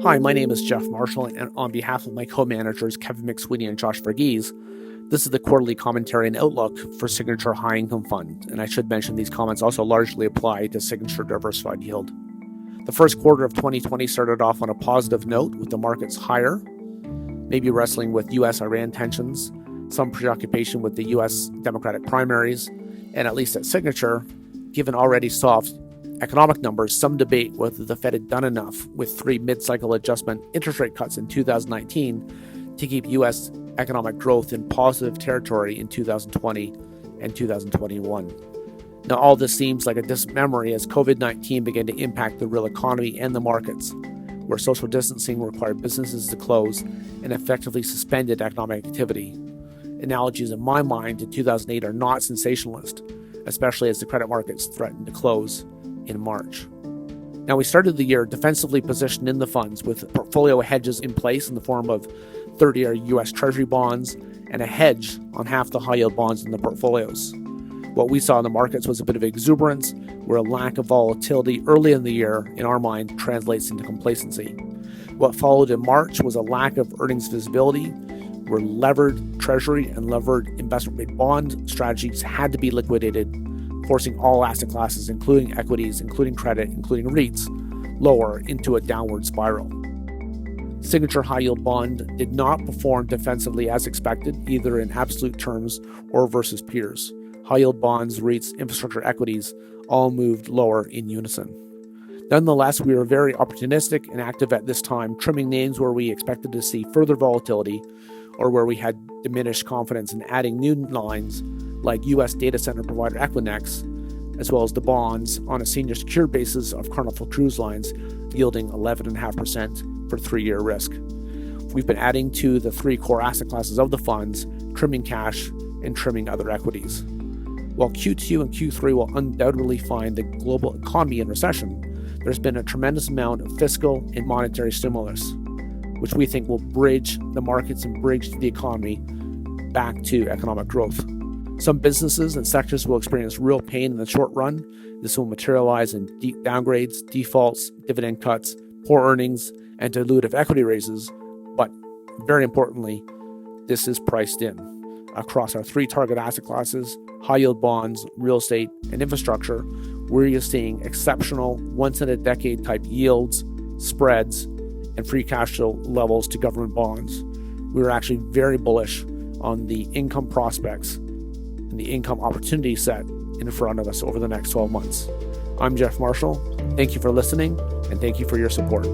Hi, my name is Geof Marshall, and on behalf of my co-managers Kevin McSweeney and Josh Verghese, this is the quarterly commentary and outlook for Signature High Income Fund, and I should mention these comments also largely apply to Signature Diversified Yield. The first quarter of 2020 started off on a positive note with the markets higher, maybe wrestling with U.S.-Iran tensions, some preoccupation with the U.S. Democratic primaries, and at least at Signature, given already soft economic numbers, some debate whether the Fed had done enough with 3 mid-cycle adjustment interest rate cuts in 2019 to keep U.S. economic growth in positive territory in 2020 and 2021. Now, all this seems like a distant memory as COVID-19 began to impact the real economy and the markets, where social distancing required businesses to close and effectively suspended economic activity. Analogies in my mind to 2008 are not sensationalist, especially as the credit markets threatened to close in March. Now, we started the year defensively positioned in the funds with portfolio hedges in place in the form of 30-year U.S. Treasury bonds and a hedge on half the high-yield bonds in the portfolios. What we saw in the markets was a bit of exuberance, where a lack of volatility early in the year, in our mind, translates into complacency. What followed in March was a lack of earnings visibility, where levered Treasury and levered investment-grade bond strategies had to be liquidated, forcing all asset classes, including equities, including credit, including REITs, lower into a downward spiral. Signature High Yield Bond did not perform defensively as expected, either in absolute terms or versus peers. High yield bonds, REITs, infrastructure equities all moved lower in unison. Nonetheless, we were very opportunistic and active at this time, trimming names where we expected to see further volatility or where we had diminished confidence, and adding new lines like U.S. data center provider Equinix, as well as the bonds on a senior secured basis of Carnival Cruise Lines, yielding 11.5% for 3-year risk. We've been adding to the 3 core asset classes of the funds, trimming cash and trimming other equities. While Q2 and Q3 will undoubtedly find the global economy in recession, there's been a tremendous amount of fiscal and monetary stimulus, which we think will bridge the markets and bridge the economy back to economic growth. Some businesses and sectors will experience real pain in the short run. This will materialize in deep downgrades, defaults, dividend cuts, poor earnings, and dilutive equity raises. But very importantly, this is priced in. Across our 3 target asset classes, high-yield bonds, real estate, and infrastructure, we're seeing exceptional once-in-a-decade type yields, spreads, and free cash flow levels to government bonds. We were actually very bullish on the income prospects and the income opportunity set in front of us over the next 12 months. I'm Geof Marshall. Thank you for listening, and thank you for your support.